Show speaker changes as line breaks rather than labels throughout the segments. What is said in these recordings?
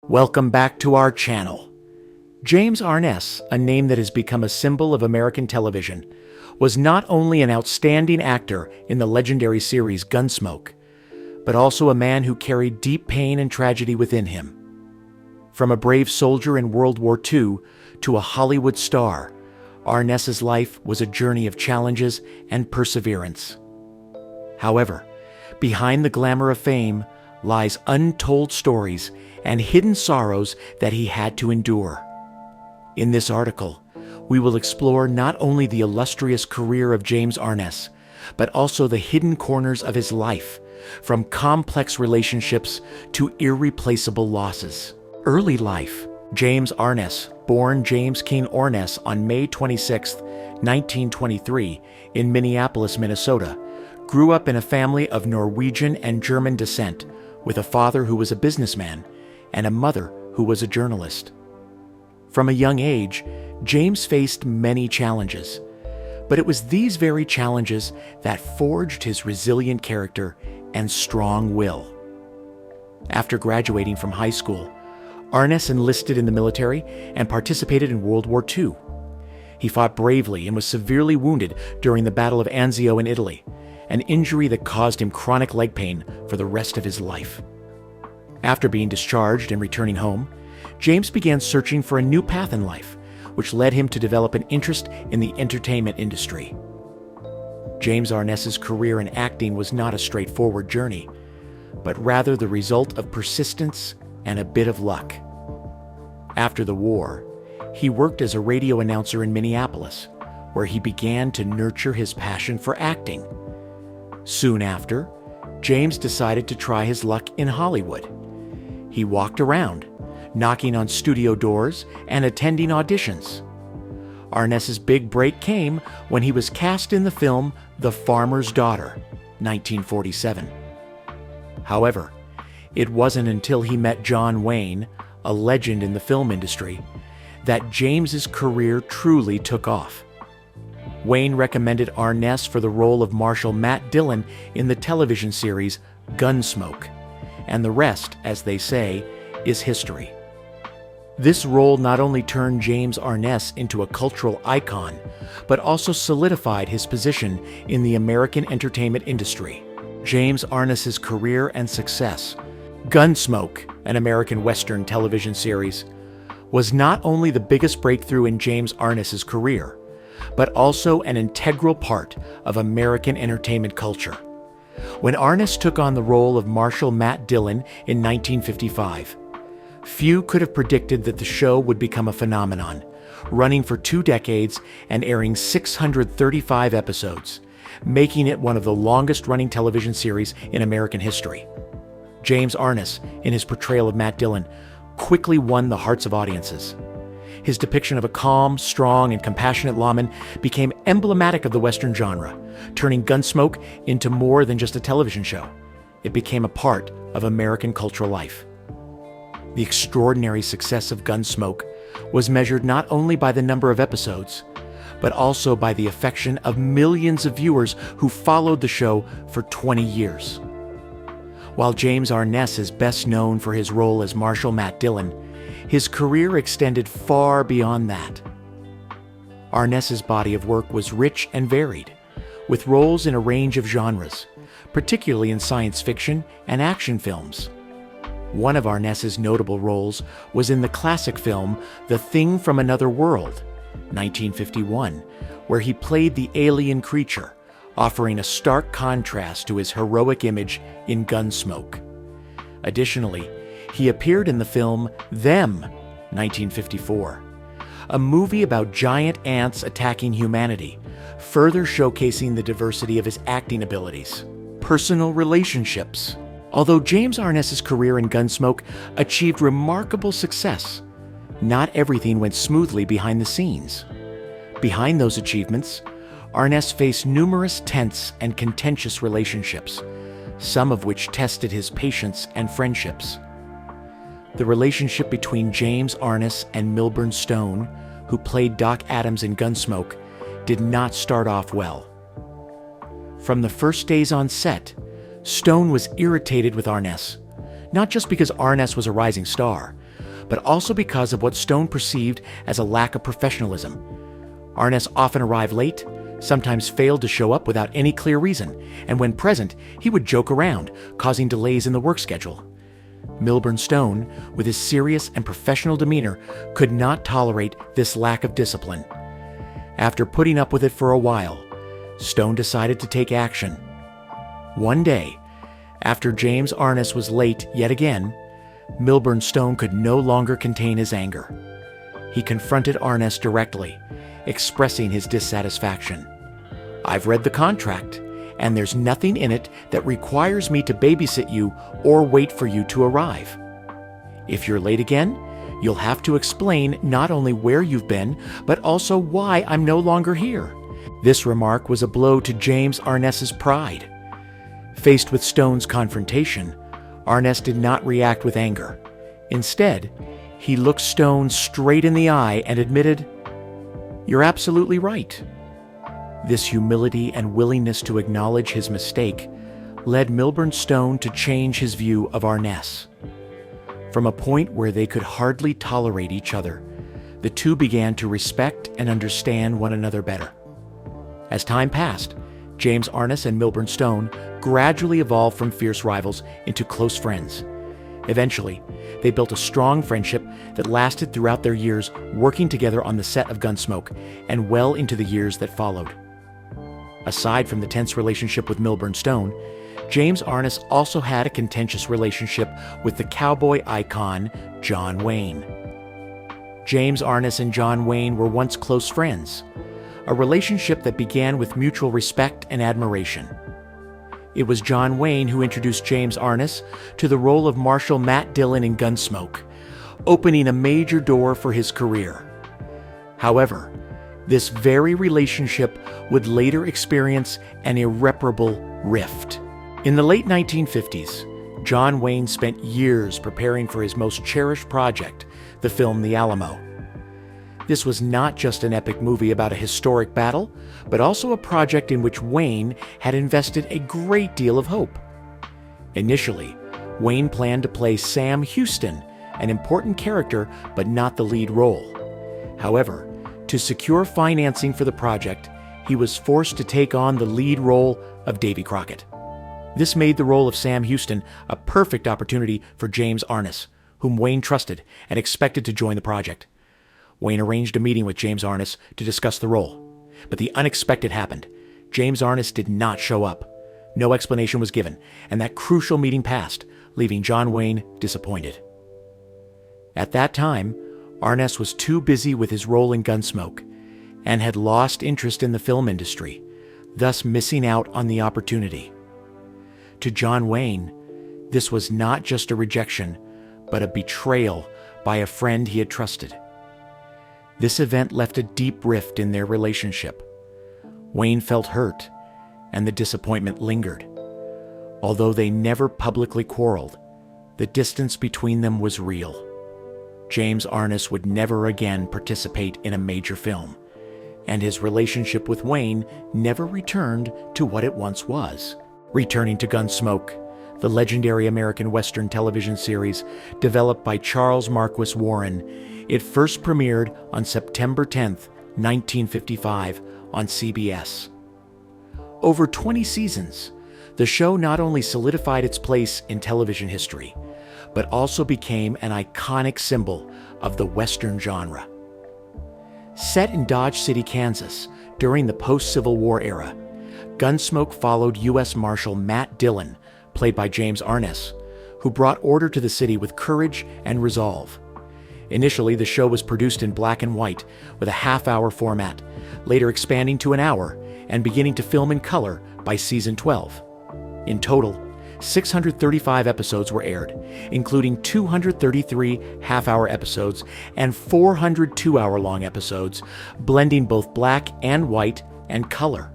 Welcome back to our channel. James Arness, a name that has become a symbol of American television, was not only an outstanding actor in the legendary series Gunsmoke, but also a man who carried deep pain and tragedy within him. From a brave soldier in World War II to a Hollywood star, Arness's life was a journey of challenges and perseverance. However, behind the glamour of fame lies untold stories and hidden sorrows that he had to endure. In this article, we will explore not only the illustrious career of James Arness, but also the hidden corners of his life, from complex relationships to irreplaceable losses. Early life. James Arness, born James King Arness on May 26, 1923, in Minneapolis, Minnesota, grew up in a family of Norwegian and German descent, with a father who was a businessman and a mother who was a journalist. From a young age, James faced many challenges, but it was these very challenges that forged his resilient character and strong will. After graduating from high school, Arness enlisted in the military and participated in World War II. He fought bravely and was severely wounded during the Battle of Anzio in Italy, an injury that caused him chronic leg pain for the rest of his life. After being discharged and returning home, James began searching for a new path in life, which led him to develop an interest in the entertainment industry. James Arness's career in acting was not a straightforward journey, but rather the result of persistence and a bit of luck. After the war, he worked as a radio announcer in Minneapolis, where he began to nurture his passion for acting. Soon after, James decided to try his luck in Hollywood. He walked around, knocking on studio doors and attending auditions. Arness's big break came when he was cast in the film The Farmer's Daughter, 1947. However, it wasn't until he met John Wayne, a legend in the film industry, that James's career truly took off. Wayne recommended Arness for the role of Marshal Matt Dillon in the television series Gunsmoke, and the rest, as they say, is history. This role not only turned James Arness into a cultural icon, but also solidified his position in the American entertainment industry. James Arness's career and success. Gunsmoke, an American Western television series, was not only the biggest breakthrough in James Arness's career, but also an integral part of American entertainment culture. When Arness took on the role of Marshal Matt Dillon in 1955, few could have predicted that the show would become a phenomenon, running for 2 decades and airing 635 episodes, making it one of the longest-running television series in American history. James Arness, in his portrayal of Matt Dillon, quickly won the hearts of audiences. His depiction of a calm, strong, and compassionate lawman became emblematic of the Western genre, turning Gunsmoke into more than just a television show. It became a part of American cultural life. The extraordinary success of Gunsmoke was measured not only by the number of episodes, but also by the affection of millions of viewers who followed the show for 20 years. While James Arness is best known for his role as Marshal Matt Dillon, his career extended far beyond that. Arness's body of work was rich and varied, with roles in a range of genres, particularly in science fiction and action films. One of Arness's notable roles was in the classic film The Thing from Another World, 1951, where he played the alien creature, offering a stark contrast to his heroic image in Gunsmoke. Additionally, he appeared in the film Them, 1954, a movie about giant ants attacking humanity, further showcasing the diversity of his acting abilities. Personal relationships. Although James Arness's career in Gunsmoke achieved remarkable success, not everything went smoothly behind the scenes. Behind those achievements, Arness faced numerous tense and contentious relationships, some of which tested his patience and friendships. The relationship between James Arness and Milburn Stone, who played Doc Adams in Gunsmoke, did not start off well. From the first days on set, Stone was irritated with Arness, not just because Arness was a rising star, but also because of what Stone perceived as a lack of professionalism. Arness often arrived late, sometimes failed to show up without any clear reason, and when present, he would joke around, causing delays in the work schedule. Milburn Stone, with his serious and professional demeanor, could not tolerate this lack of discipline. After putting up with it for a while, Stone decided to take action. One day, after James Arness was late yet again, Milburn Stone could no longer contain his anger. He confronted Arness directly, expressing his dissatisfaction. "I've read the contract, and there's nothing in it that requires me to babysit you or wait for you to arrive. If you're late again, you'll have to explain not only where you've been, but also why I'm no longer here." This remark was a blow to James Arness's pride. Faced with Stone's confrontation, Arness did not react with anger. Instead, he looked Stone straight in the eye and admitted, "You're absolutely right." This humility and willingness to acknowledge his mistake led Milburn Stone to change his view of Arness. From a point where they could hardly tolerate each other, the two began to respect and understand one another better. As time passed, James Arness and Milburn Stone gradually evolved from fierce rivals into close friends. Eventually, they built a strong friendship that lasted throughout their years working together on the set of Gunsmoke and well into the years that followed. Aside from the tense relationship with Milburn Stone, James Arness also had a contentious relationship with the cowboy icon John Wayne. James Arness and John Wayne were once close friends, a relationship that began with mutual respect and admiration. It was John Wayne who introduced James Arness to the role of Marshal Matt Dillon in Gunsmoke, opening a major door for his career. However, this very relationship would later experience an irreparable rift. In the late 1950s, John Wayne spent years preparing for his most cherished project, the film The Alamo. This was not just an epic movie about a historic battle, but also a project in which Wayne had invested a great deal of hope. Initially, Wayne planned to play Sam Houston, an important character but not the lead role. However, to secure financing for the project, he was forced to take on the lead role of Davy Crockett. This made the role of Sam Houston a perfect opportunity for James Arness, whom Wayne trusted and expected to join the project. Wayne arranged a meeting with James Arness to discuss the role. But the unexpected happened. James Arness did not show up. No explanation was given, and that crucial meeting passed, leaving John Wayne disappointed. At that time, Arness was too busy with his role in Gunsmoke and had lost interest in the film industry, thus missing out on the opportunity. To John Wayne, this was not just a rejection, but a betrayal by a friend he had trusted. This event left a deep rift in their relationship. Wayne felt hurt, and the disappointment lingered. Although they never publicly quarreled, the distance between them was real. James Arness would never again participate in a major film, and his relationship with Wayne never returned to what it once was. Returning to Gunsmoke, the legendary American Western television series developed by Charles Marquis Warren, it first premiered on September 10, 1955, on CBS. Over 20 seasons, the show not only solidified its place in television history, but also became an iconic symbol of the Western genre. Set in Dodge City, Kansas, during the post-Civil War era, Gunsmoke followed U.S. Marshal Matt Dillon, played by James Arness, who brought order to the city with courage and resolve. Initially, the show was produced in black and white with a half-hour format, later expanding to an hour and beginning to film in color by season 12. In total, 635 episodes were aired, including 233 half-hour episodes and 400 two-hour-long episodes, blending both black and white and color.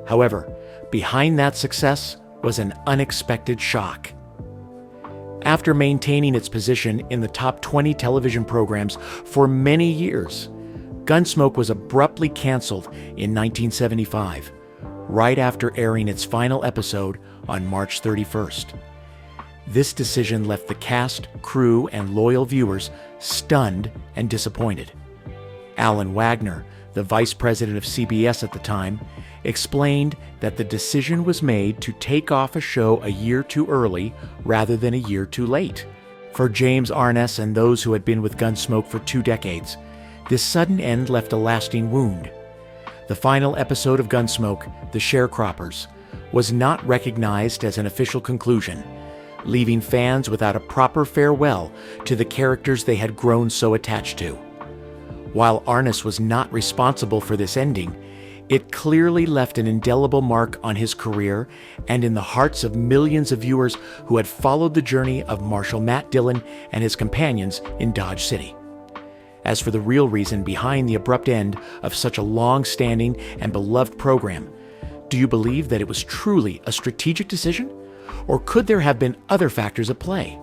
However, behind that success was an unexpected shock. After maintaining its position in the top 20 television programs for many years, Gunsmoke was abruptly canceled in 1975, right after airing its final episode on March 31st. This decision left the cast, crew, and loyal viewers stunned and disappointed. Alan Wagner, the vice president of CBS at the time, explained that the decision was made to take off a show a year too early rather than a year too late. For James Arness and those who had been with Gunsmoke for 2 decades, this sudden end left a lasting wound. The final episode of Gunsmoke, The Sharecroppers, was not recognized as an official conclusion, leaving fans without a proper farewell to the characters they had grown so attached to. While Arness was not responsible for this ending, it clearly left an indelible mark on his career and in the hearts of millions of viewers who had followed the journey of Marshal Matt Dillon and his companions in Dodge City. As for the real reason behind the abrupt end of such a long-standing and beloved program, do you believe that it was truly a strategic decision? Or could there have been other factors at play?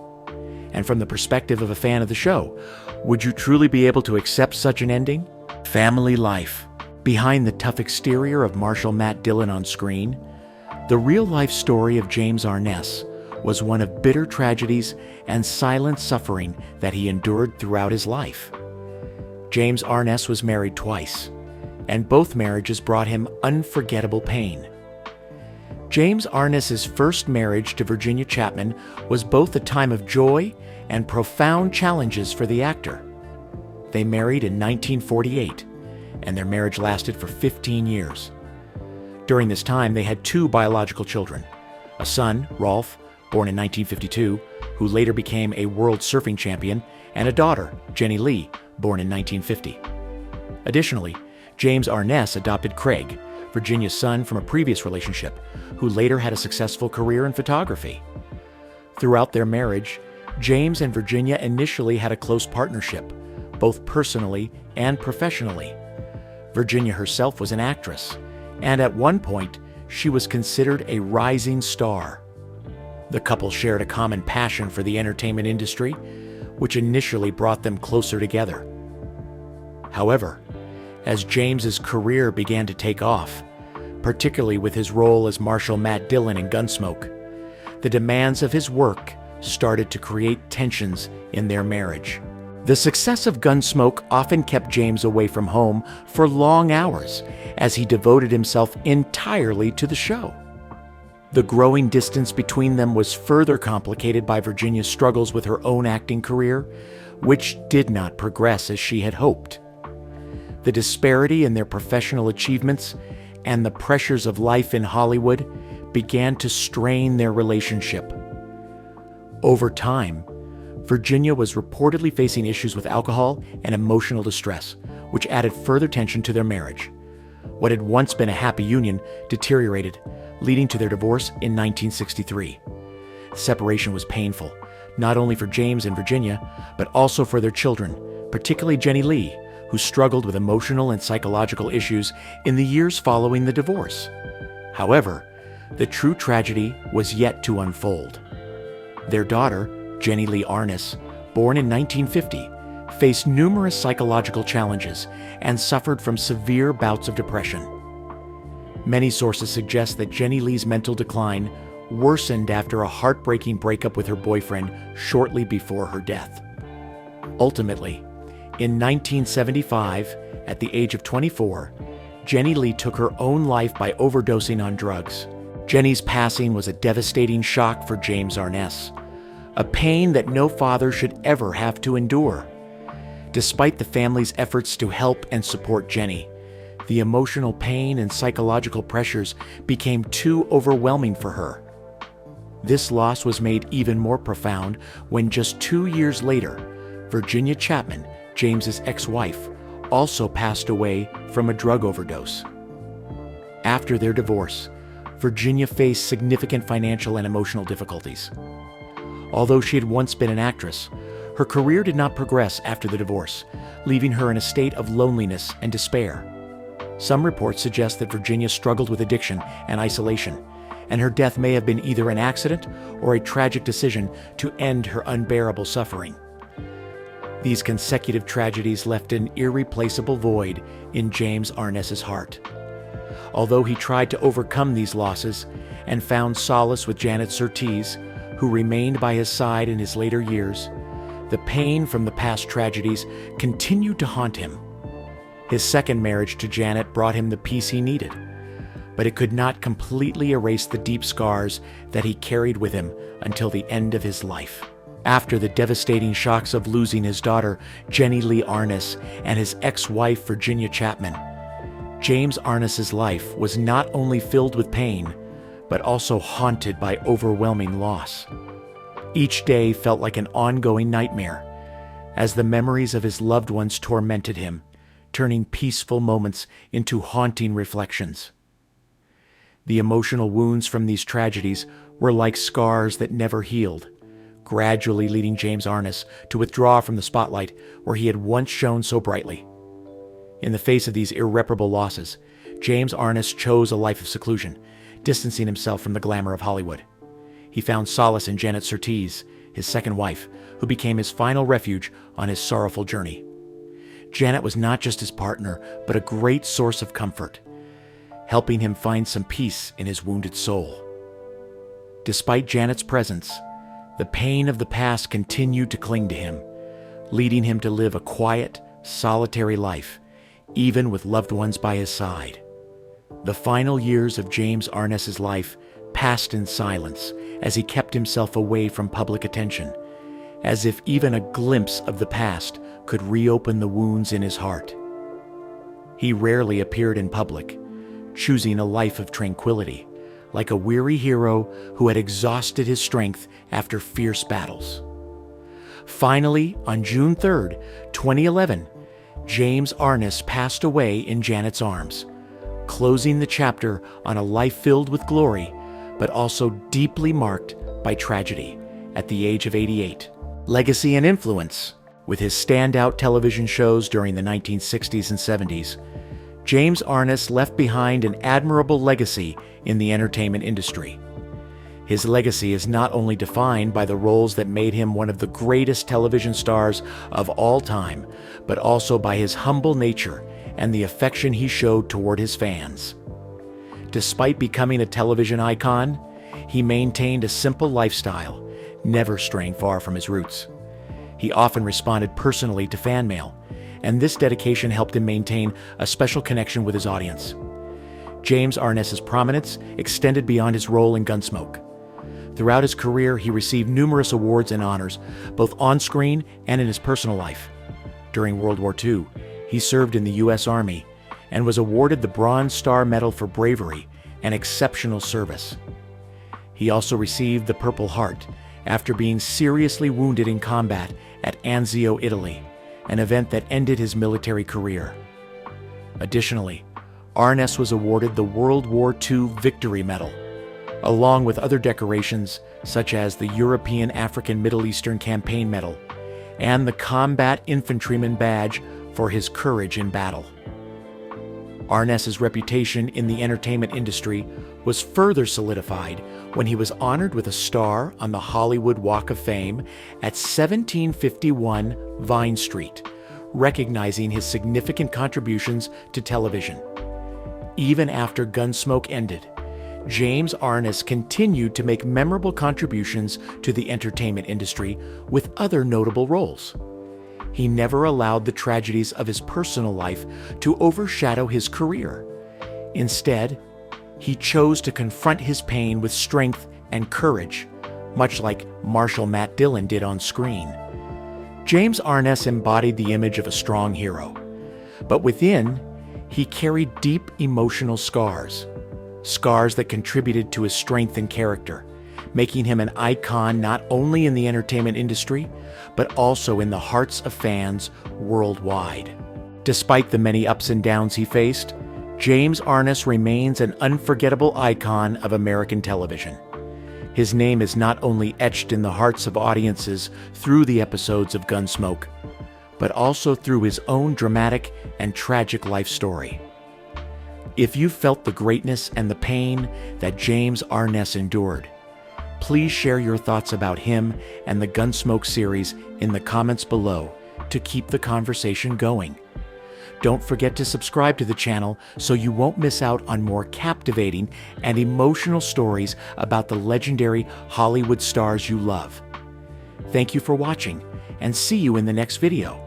And from the perspective of a fan of the show, would you truly be able to accept such an ending? Family life. Behind the tough exterior of Marshal Matt Dillon on screen, the real-life story of James Arness was one of bitter tragedies and silent suffering that he endured throughout his life. James Arness was married twice, and both marriages brought him unforgettable pain. James Arness's first marriage to Virginia Chapman was both a time of joy and profound challenges for the actor. They married in 1948, and their marriage lasted for 15 years. During this time, they had 2 biological children, a son, Rolf, born in 1952, who later became a world surfing champion, and a daughter, Jenny Lee, born in 1950. Additionally, James Arness adopted Craig, Virginia's son from a previous relationship, who later had a successful career in photography. Throughout their marriage, James and Virginia initially had a close partnership, both personally and professionally. Virginia herself was an actress, and at one point, she was considered a rising star. The couple shared a common passion for the entertainment industry, which initially brought them closer together. However, as James's career began to take off, particularly with his role as Marshal Matt Dillon in Gunsmoke, the demands of his work started to create tensions in their marriage. The success of Gunsmoke often kept James away from home for long hours as he devoted himself entirely to the show. The growing distance between them was further complicated by Virginia's struggles with her own acting career, which did not progress as she had hoped. The disparity in their professional achievements and the pressures of life in Hollywood began to strain their relationship. Over time, Virginia was reportedly facing issues with alcohol and emotional distress, which added further tension to their marriage. What had once been a happy union deteriorated, leading to their divorce in 1963. Separation was painful, not only for James and Virginia, but also for their children, particularly Jenny Lee, who struggled with emotional and psychological issues in the years following the divorce. However, the true tragedy was yet to unfold. Their daughter, Jenny Lee Arness, born in 1950, faced numerous psychological challenges and suffered from severe bouts of depression. Many sources suggest that Jenny Lee's mental decline worsened after a heartbreaking breakup with her boyfriend shortly before her death. Ultimately, in 1975, at the age of 24, Jenny Lee took her own life by overdosing on drugs. Jenny's passing was a devastating shock for James Arness, a pain that no father should ever have to endure. Despite the family's efforts to help and support Jenny, the emotional pain and psychological pressures became too overwhelming for her. This loss was made even more profound when just 2 years later, Virginia Chapman, James's ex-wife, also passed away from a drug overdose. After their divorce, Virginia faced significant financial and emotional difficulties. Although she had once been an actress, her career did not progress after the divorce, leaving her in a state of loneliness and despair. Some reports suggest that Virginia struggled with addiction and isolation, and her death may have been either an accident or a tragic decision to end her unbearable suffering. These consecutive tragedies left an irreplaceable void in James Arness's heart. Although he tried to overcome these losses and found solace with Janet Surtees, who remained by his side in his later years, the pain from the past tragedies continued to haunt him. His second marriage to Janet brought him the peace he needed, but it could not completely erase the deep scars that he carried with him until the end of his life. After the devastating shocks of losing his daughter, Jenny Lee Arness, and his ex-wife, Virginia Chapman, James Arness's life was not only filled with pain, but also haunted by overwhelming loss. Each day felt like an ongoing nightmare, as the memories of his loved ones tormented him, turning peaceful moments into haunting reflections. The emotional wounds from these tragedies were like scars that never healed, gradually leading James Arness to withdraw from the spotlight where he had once shone so brightly. In the face of these irreparable losses, James Arness chose a life of seclusion, distancing himself from the glamour of Hollywood. He found solace in Janet Surtees, his second wife, who became his final refuge on his sorrowful journey. Janet was not just his partner, but a great source of comfort, helping him find some peace in his wounded soul. Despite Janet's presence, the pain of the past continued to cling to him, leading him to live a quiet, solitary life, even with loved ones by his side. The final years of James Arness's life passed in silence as he kept himself away from public attention, as if even a glimpse of the past could reopen the wounds in his heart. He rarely appeared in public, choosing a life of tranquility, like a weary hero who had exhausted his strength after fierce battles. Finally, on June 3rd, 2011, James Arness passed away in Janet's arms, closing the chapter on a life filled with glory, but also deeply marked by tragedy at the age of 88. Legacy and influence. With his standout television shows during the 1960s and 70s, James Arness left behind an admirable legacy in the entertainment industry. His legacy is not only defined by the roles that made him one of the greatest television stars of all time, but also by his humble nature and the affection he showed toward his fans. Despite becoming a television icon, he maintained a simple lifestyle, never straying far from his roots. He often responded personally to fan mail, and this dedication helped him maintain a special connection with his audience. James Arness's prominence extended beyond his role in Gunsmoke. Throughout his career, he received numerous awards and honors, both on-screen and in his personal life. During World War II, he served in the U.S. Army and was awarded the Bronze Star Medal for bravery and exceptional service. He also received the Purple Heart after being seriously wounded in combat at Anzio, Italy, an event that ended his military career. Additionally, Arness was awarded the World War II Victory Medal, along with other decorations such as the European African Middle Eastern Campaign Medal and the Combat Infantryman Badge for his courage in battle. Arness's reputation in the entertainment industry was further solidified when he was honored with a star on the Hollywood Walk of Fame at 1751 Vine Street, recognizing his significant contributions to television. Even after Gunsmoke ended, James Arness continued to make memorable contributions to the entertainment industry with other notable roles. He never allowed the tragedies of his personal life to overshadow his career. Instead, he chose to confront his pain with strength and courage, much like Marshal Matt Dillon did on screen. James Arness embodied the image of a strong hero, but within, he carried deep emotional scars that contributed to his strength and character, making him an icon not only in the entertainment industry, but also in the hearts of fans worldwide. Despite the many ups and downs he faced, James Arness remains an unforgettable icon of American television. His name is not only etched in the hearts of audiences through the episodes of Gunsmoke, but also through his own dramatic and tragic life story. If you felt the greatness and the pain that James Arness endured, please share your thoughts about him and the Gunsmoke series in the comments below to keep the conversation going. Don't forget to subscribe to the channel so you won't miss out on more captivating and emotional stories about the legendary Hollywood stars you love. Thank you for watching, and see you in the next video.